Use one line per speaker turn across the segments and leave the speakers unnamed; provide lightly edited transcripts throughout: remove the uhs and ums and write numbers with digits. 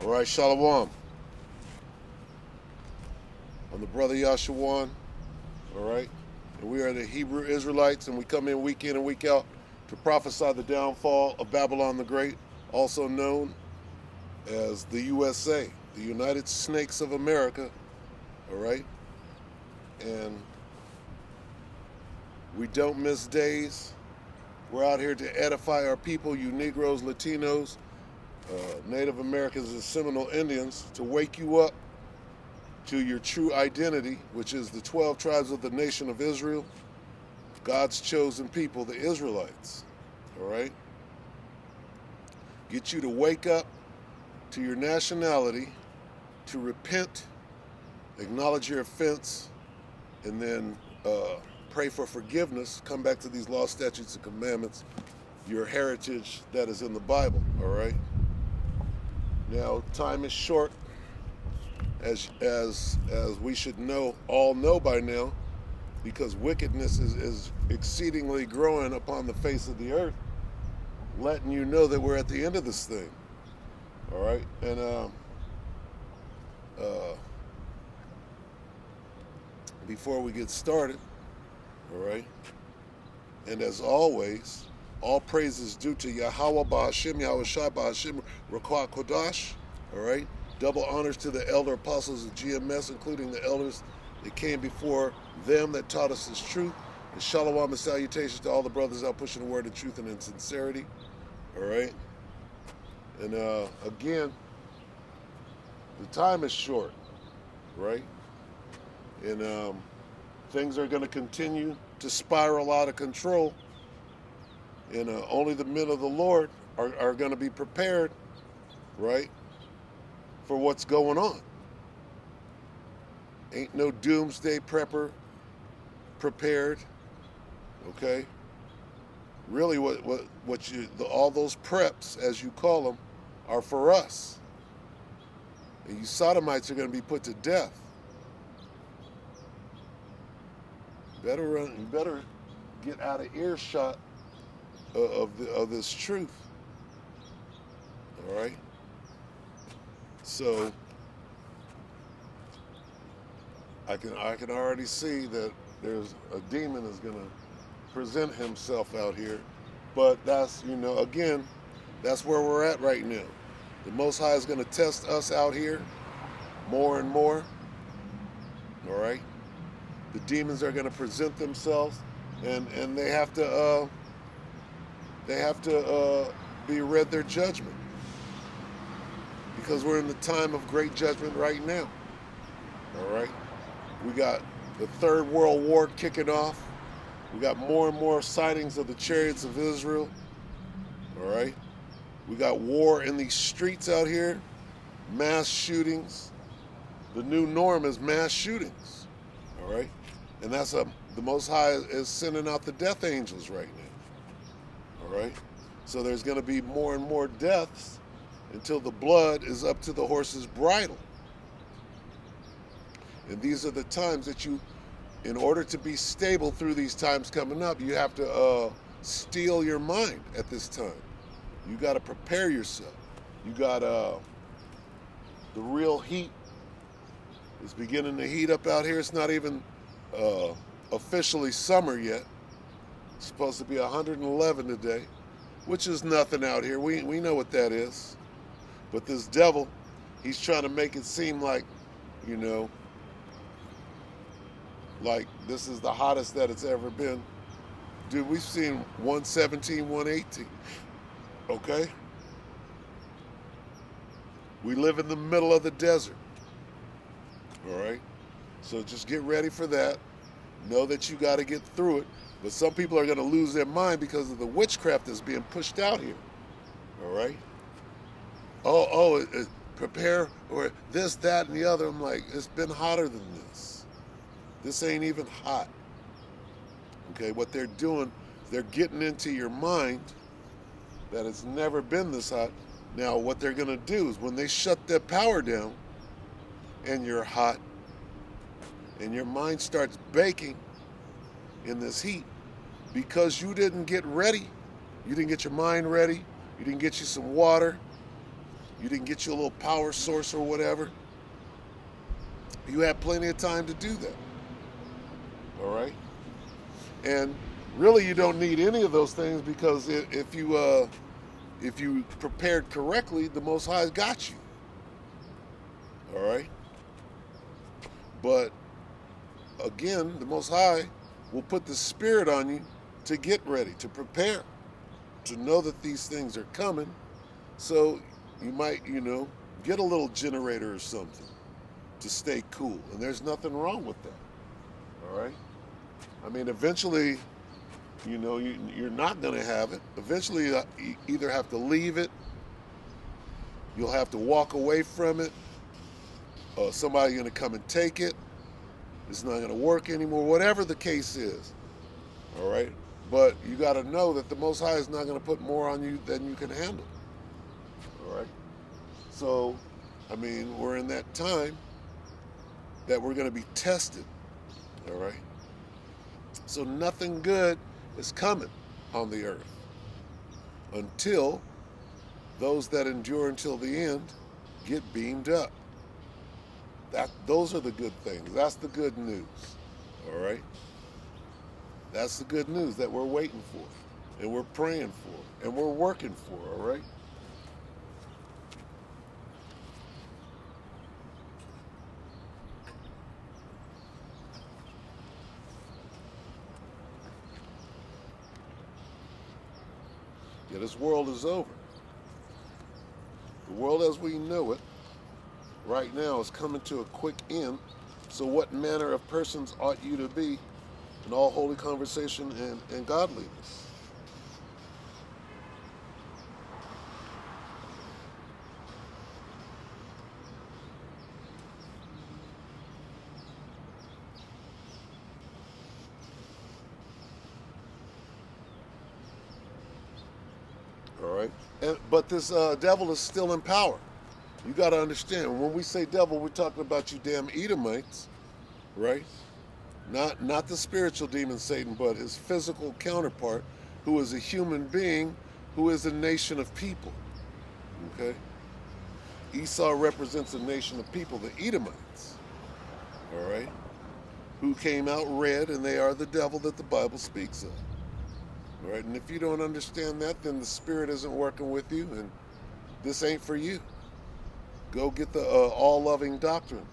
All right, Shalom. I'm the brother Yashawan. All right. And we are the Hebrew Israelites, and we come in and week out to prophesy the downfall of Babylon the Great, also known as the USA, the United Snakes of America. All right. And we don't miss days. We're out here to edify our people, you Negroes, Latinos, Native Americans, and Seminole Indians, to wake you up to your true identity, which is the 12 tribes of the nation of Israel, God's chosen people, the Israelites. All right? Get you to wake up to your nationality, to repent, acknowledge your offense, and then pray for forgiveness. Come back to these laws, statutes, and commandments, your heritage that is in the Bible. All right? Now, time is short, as we should all know by now, because wickedness is exceedingly growing upon the face of the earth, letting you know that we're at the end of this thing. All right, and before we get started, all right, and as always, all praise is due to Yahweh Bahashim, Yahweh Shai Bahashim, Rakwa Kodash, all right? Double honors to the elder apostles of GMS, including the elders that came before them that taught us this truth. And shalom and salutations to all the brothers out pushing the word of truth and in sincerity, all right? And again, the time is short, right? And things are going to continue to spiral out of control. And only the men of the Lord are going to be prepared, right, for what's going on. Ain't no doomsday prepper prepared, okay? Really, all those preps, as you call them, are for us. And you sodomites are going to be put to death. You better get out of earshot of this truth. All right. So I can already see that there's a demon is going to present himself out here, but that's again, that's where we're at right now. The Most High is going to test us out here more and more. All right. The demons are going to present themselves, and they have to. Be read their judgment, because we're in the time of great judgment right now. All right, we got the Third World War kicking off. We got more and more sightings of the chariots of Israel. All right, we got war in these streets out here, mass shootings. The new norm is mass shootings. All right, and that's the Most High is sending out the death angels right now. All right, so there's going to be more and more deaths until the blood is up to the horse's bridle. And these are the times that in order to be stable through these times coming up, you have to steel your mind at this time. You got to prepare yourself. You got the real heat is beginning to heat up out here. It's not even officially summer yet. It's supposed to be 111 today, which is nothing out here. We know what that is. But this devil, he's trying to make it seem like, like this is the hottest that it's ever been. Dude, we've seen 117, 118. Okay? We live in the middle of the desert. All right? So just get ready for that. Know that you got to get through it. But some people are going to lose their mind because of the witchcraft that's being pushed out here. All right? Prepare, or this, that, and the other. I'm like, it's been hotter than this. This ain't even hot. Okay, what they're doing, they're getting into your mind that it's never been this hot. Now, what they're going to do is when they shut their power down and you're hot and your mind starts baking in this heat, because you didn't get ready, you didn't get your mind ready, you didn't get you some water, you didn't get you a little power source or whatever, you have plenty of time to do that. All right? And really, you don't need any of those things, because if you prepared correctly, the Most High got you. All right? But again, the Most High will put the Spirit on you to get ready, to prepare, to know that these things are coming. So you might, get a little generator or something to stay cool. And there's nothing wrong with that. All right? I mean, eventually, you're not going to have it. Eventually, you either have to leave it, you'll have to walk away from it, somebody's going to come and take it. It's not going to work anymore, whatever the case is. All right? But you got to know that the Most High is not going to put more on you than you can handle. All right? So, I mean, we're in that time that we're going to be tested. All right? So nothing good is coming on the earth until those that endure until the end get beamed up. Those are the good things. That's the good news. All right? That's the good news that we're waiting for, and we're praying for, and we're working for. All right? Yeah, this world is over. The world as we know it right now is coming to a quick end. So what manner of persons ought you to be in all holy conversation and godliness? All right? But this devil is still in power. You got to understand, when we say devil, we're talking about you damn Edomites, right? Not the spiritual demon Satan, but his physical counterpart, who is a human being, who is a nation of people. Okay? Esau represents a nation of people, the Edomites. All right? Who came out red, and they are the devil that the Bible speaks of. All right? And if you don't understand that, then the Spirit isn't working with you, and this ain't for you. Go get the all-loving doctrine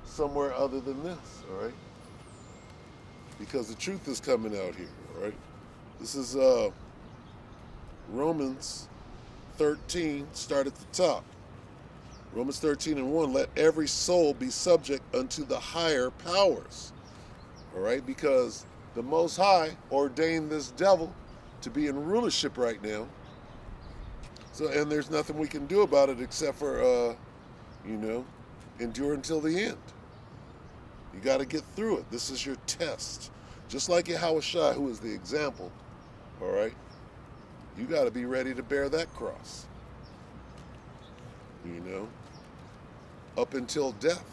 somewhere other than this, all right? Because the truth is coming out here, all right? This is Romans 13, start at the top. Romans 13:1, let every soul be subject unto the higher powers, all right? Because the Most High ordained this devil to be in rulership right now. So, and there's nothing we can do about it except for, endure until the end. You got to get through it. This is your test. Just like Yahushua, who is the example, all right? You got to be ready to bear that cross, up until death.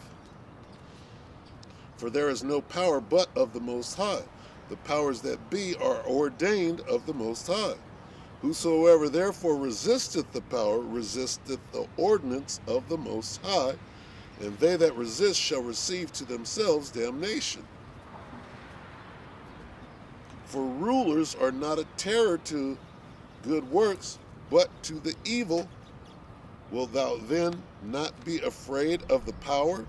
For there is no power but of the Most High. The powers that be are ordained of the Most High. Whosoever therefore resisteth the power, resisteth the ordinance of the Most High, and they that resist shall receive to themselves damnation. For rulers are not a terror to good works, but to the evil. Wilt thou then not be afraid of the power?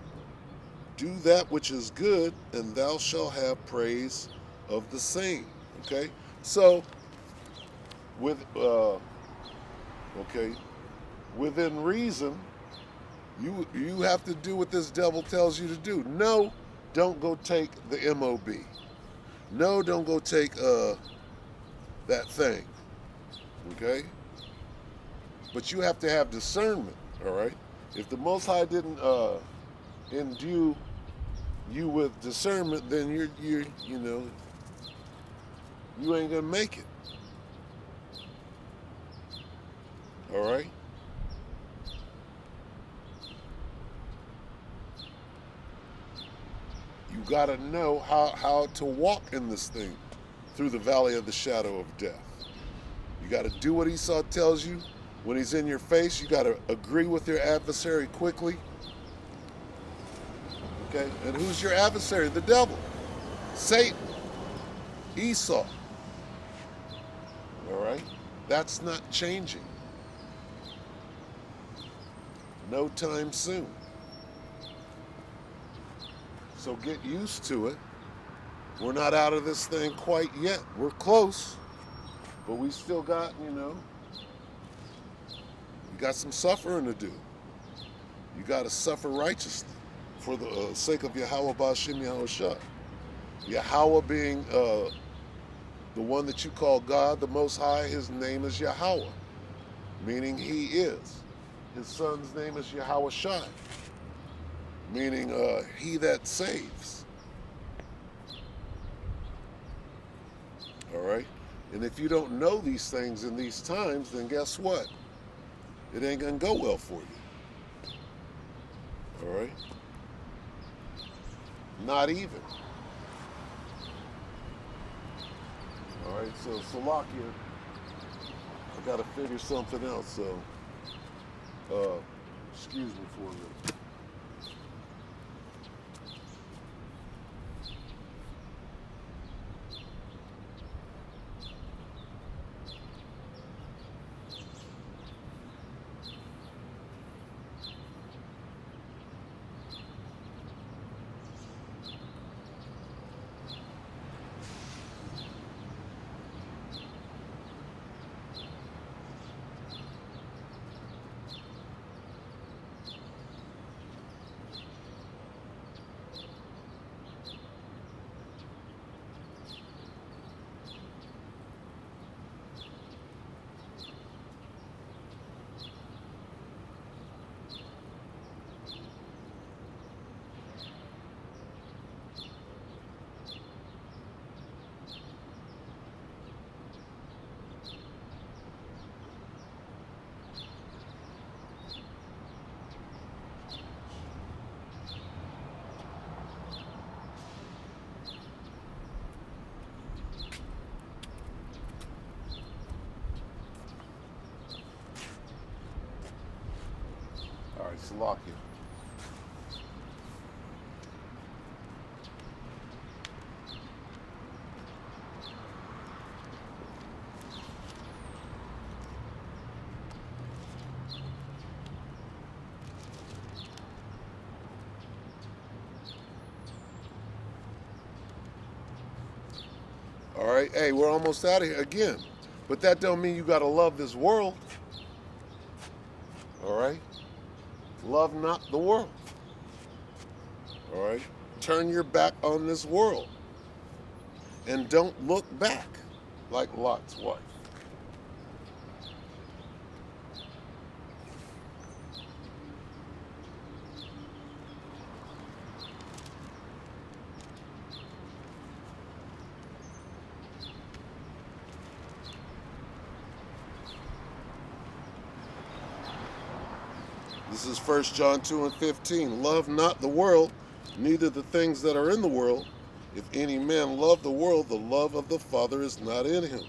Do that which is good, and thou shalt have praise of the same. Okay? So, within reason, you have to do what this devil tells you to do. No, don't go take the MOB. No, don't go take that thing. Okay? But you have to have discernment, all right? If the Most High didn't endue you with discernment, then you ain't gonna make it. All right? You got to know how to walk in this thing through the valley of the shadow of death. You got to do what Esau tells you, When he's in your face, you got to agree with your adversary quickly. Okay? And who's your adversary? The devil, Satan, Esau. All right? That's not changing. No time soon. So get used to it. We're not out of this thing quite yet. We're close, but we still got, you got some suffering to do. You got to suffer righteously for the sake of Yahweh Ba'Shem Yahushua. Yahweh being the one that you call God, the Most High, his name is Yahweh, meaning he is. His son's name is Yahweh Shai, meaning he that saves. All right? And if you don't know these things in these times, then guess what? It ain't going to go well for you. All right? Not even. All right, so Salakia, I got to figure something else, so excuse me for a minute. All right, Salakia. All right, hey, we're almost out of here again. But that don't mean you got to love this world. All right? Love not the world. All right? Turn your back on this world. And don't look back like Lot's wife. This is 1 John 2 and 15. Love not the world, neither the things that are in the world. If any man love the world, the love of the Father is not in him.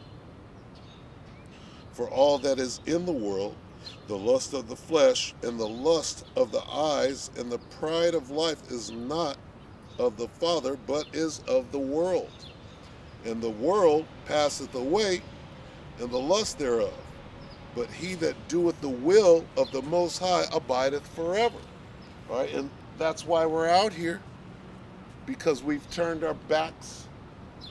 For all that is in the world, the lust of the flesh, and the lust of the eyes, and the pride of life is not of the Father, but is of the world. And the world passeth away, and the lust thereof. But he that doeth the will of the Most High abideth forever. All right, and that's why we're out here, because we've turned our backs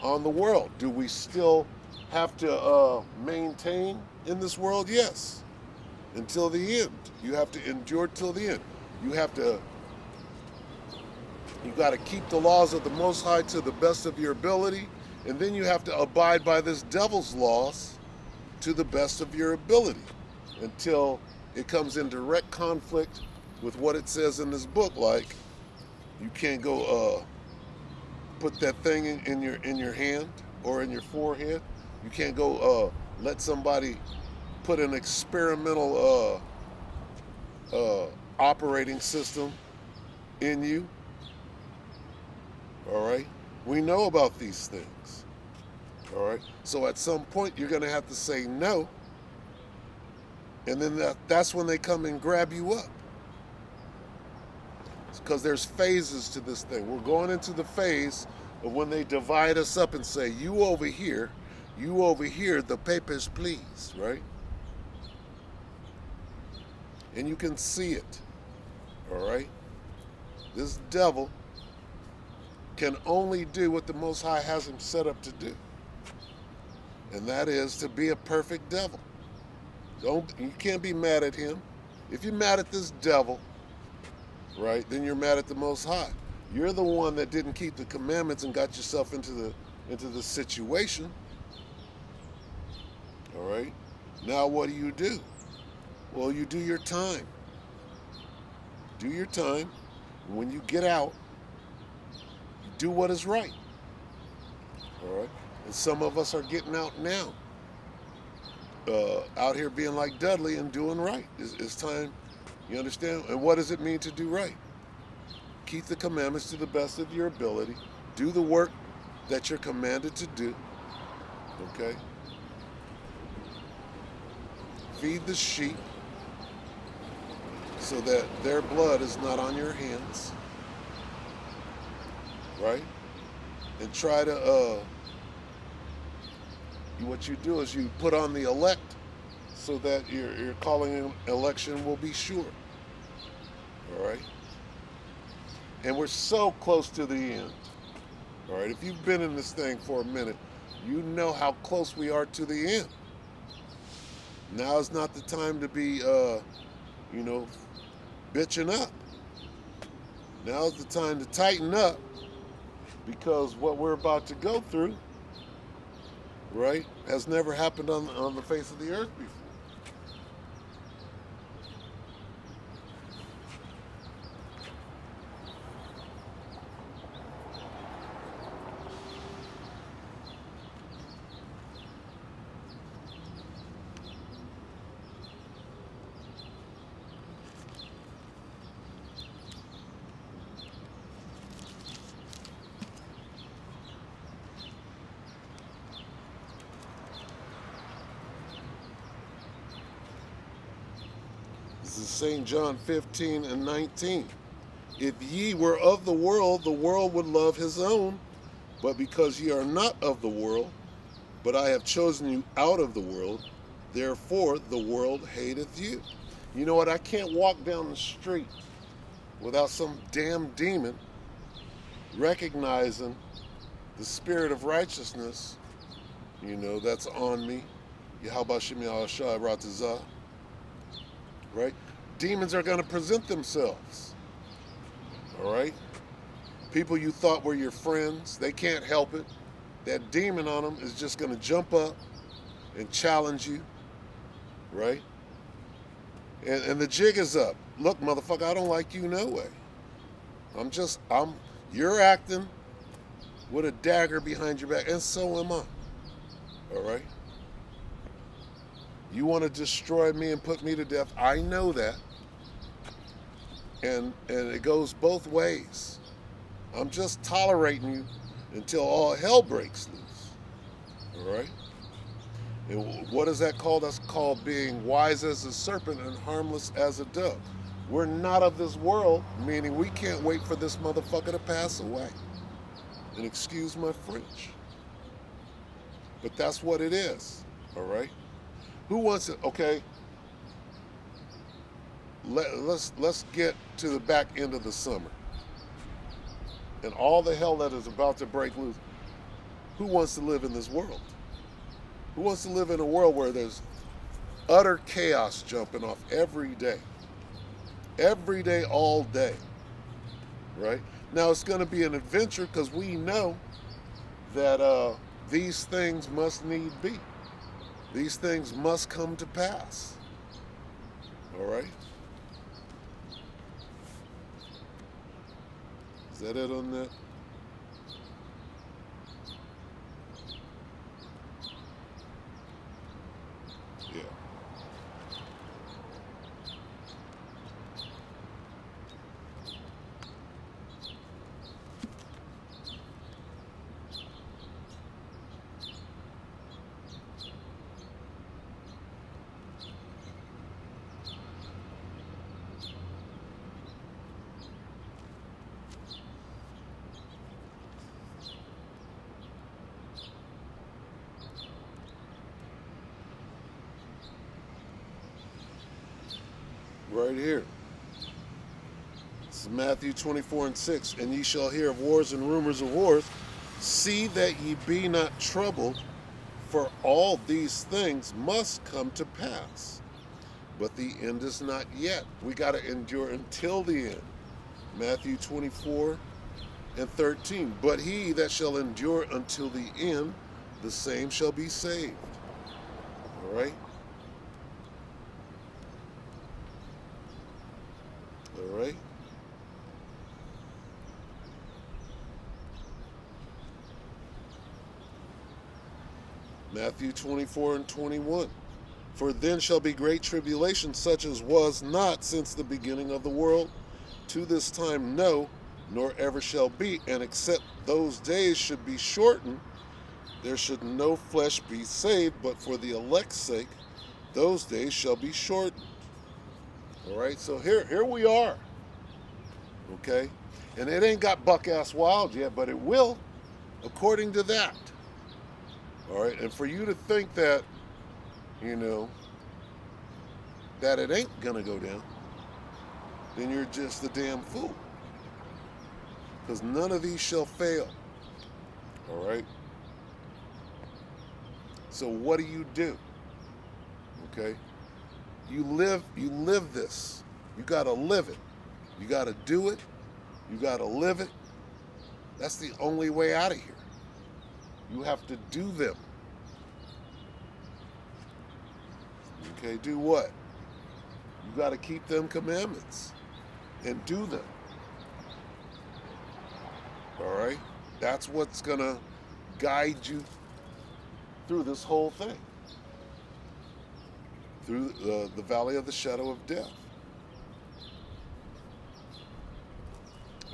on the world. Do we still have to maintain in this world? Yes, until the end. You have to endure till the end. You got to keep the laws of the Most High to the best of your ability, and then you have to abide by this devil's laws to the best of your ability until it comes in direct conflict with what it says in this book. Like, you can't go put that thing in your hand or in your forehead. You can't go let somebody put an experimental operating system in you. All right, we know about these things. All right, so at some point you're going to have to say no And then that's when they come and grab you up. Because there's phases to this thing. We're going into the phase of when they divide us up and say, you over here, the papers, please, right? And you can see it, all right? This devil can only do what the Most High has him set up to do. And that is to be a perfect devil. You can't be mad at him. If you're mad at this devil, right, then you're mad at the Most High. You're the one that didn't keep the commandments and got yourself into the situation. All right? Now what do? Well, you do your time. Do your time. And when you get out, you do what is right. All right? And some of us are getting out now. Out here being like Dudley and doing right. It's time, you understand? And what does it mean to do right? Keep the commandments to the best of your ability. Do the work that you're commanded to do. Okay? Feed the sheep so that their blood is not on your hands. Right? And try to, what you do is you put on the elect so that your calling election will be sure. All right? And we're so close to the end. All right? If you've been in this thing for a minute, you know how close we are to the end. Now is not the time to be, bitching up. Now is the time to tighten up, because what we're about to go through, right, has never happened on the face of the earth before. This is St. John 15 and 19. If ye were of the world would love his own. But because ye are not of the world, but I have chosen you out of the world, therefore the world hateth you. You know what? I can't walk down the street without some damn demon recognizing the spirit of righteousness, that's on me. Yahweh Shem Yahushua Ratazah. Right? Demons are going to present themselves. All right? People you thought were your friends, they can't help it. That demon on them is just going to jump up and challenge you. Right? And the jig is up. Look, motherfucker, I don't like you no way. You're acting with a dagger behind your back, and so am I. All right? You want to destroy me and put me to death. I know that. And it goes both ways. I'm just tolerating you until all hell breaks loose. All right? And what is that called? That's called being wise as a serpent and harmless as a dove. We're not of this world, meaning we can't wait for this motherfucker to pass away. And excuse my French. But that's what it is. All right? Who wants it? Okay. Let's get to the back end of the summer. And all the hell that is about to break loose. Who wants to live in this world? Who wants to live in a world where there's utter chaos jumping off every day? Every day, all day. Right? Now it's going to be an adventure because we know that these things must need be. These things must come to pass. All right? Is that it on that? Yeah. right here. This is Matthew 24:6. And ye shall hear of wars and rumors of wars. See that ye be not troubled, for all these things must come to pass. But the end is not yet. We got to endure until the end. Matthew 24:13. But he that shall endure until the end, the same shall be saved. All right? All right? Matthew 24:21. For then shall be great tribulation, such as was not since the beginning of the world, to this time, no, nor ever shall be. And except those days should be shortened, there should no flesh be saved, but for the elect's sake, those days shall be shortened. All right, so here we are. Okay, and it ain't got buck-ass wild yet, but it will, according to that. All right, and for you to think that, that it ain't gonna go down, then you're just a damn fool. Because none of these shall fail. All right? So what do? Okay? You live this. You gotta live it. You gotta do it. You gotta live it. That's the only way out of here. You have to do them. Okay, do what? You got to keep them commandments and do them. All right? That's what's going to guide you through this whole thing. Through the valley of the shadow of death.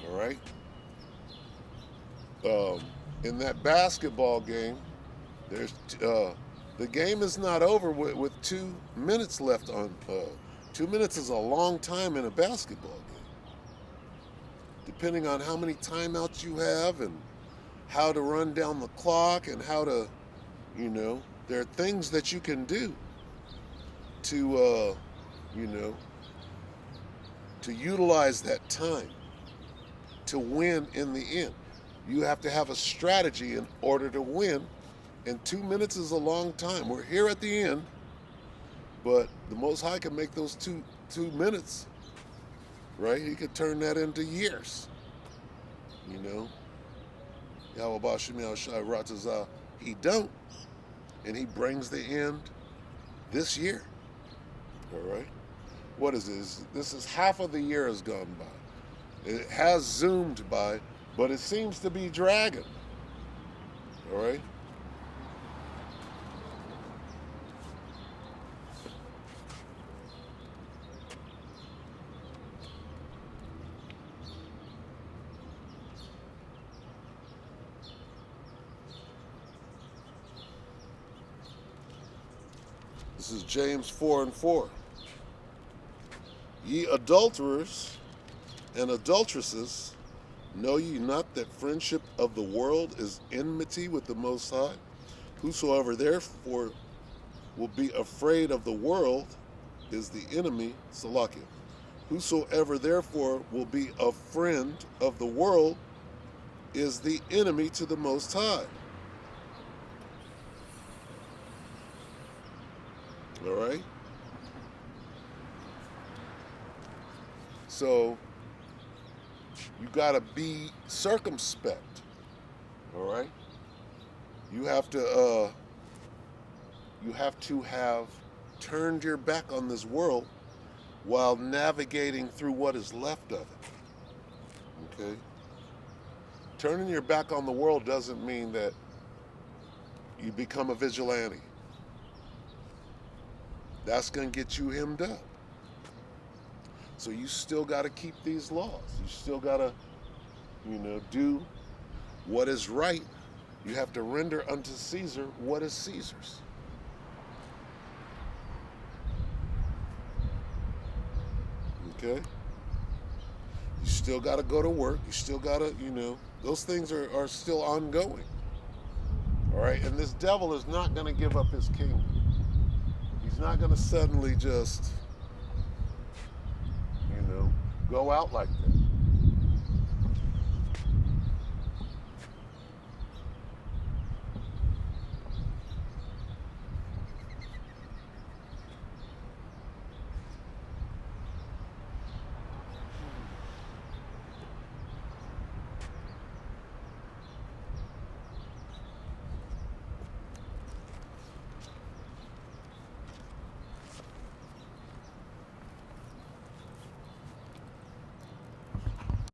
All right? In that basketball game, there's the game is not over with 2 minutes left on. 2 minutes is a long time in a basketball game. Depending on how many timeouts you have and how to run down the clock and how to, there are things that you can do to, to utilize that time to win in the end. You have to have a strategy in order to win. And 2 minutes is a long time. We're here at the end, but the Most High can make those two minutes, right? He could turn that into years. Yahweh Bashim Yahushai Ratazah, he don't. And he brings the end this year. All right? What is this? This is half of the year has gone by. It has zoomed by, but it seems to be dragging. All right? This is James 4:4. Ye adulterers and adulteresses, know ye not that friendship of the world is enmity with the Most High? Whosoever therefore will be afraid of the world is the enemy, Salakia. Whosoever therefore will be a friend of the world is the enemy to the Most High. All right? So, you got to be circumspect. All right? You have to have turned your back on this world while navigating through what is left of it. Okay? Turning your back on the world doesn't mean that you become a vigilante. That's going to get you hemmed up. So you still got to keep these laws. You still got to, do what is right. You have to render unto Caesar what is Caesar's. Okay? You still got to go to work. You still got to, those things are still ongoing. All right? And this devil is not going to give up his kingdom. He's not going to suddenly just, go out like that.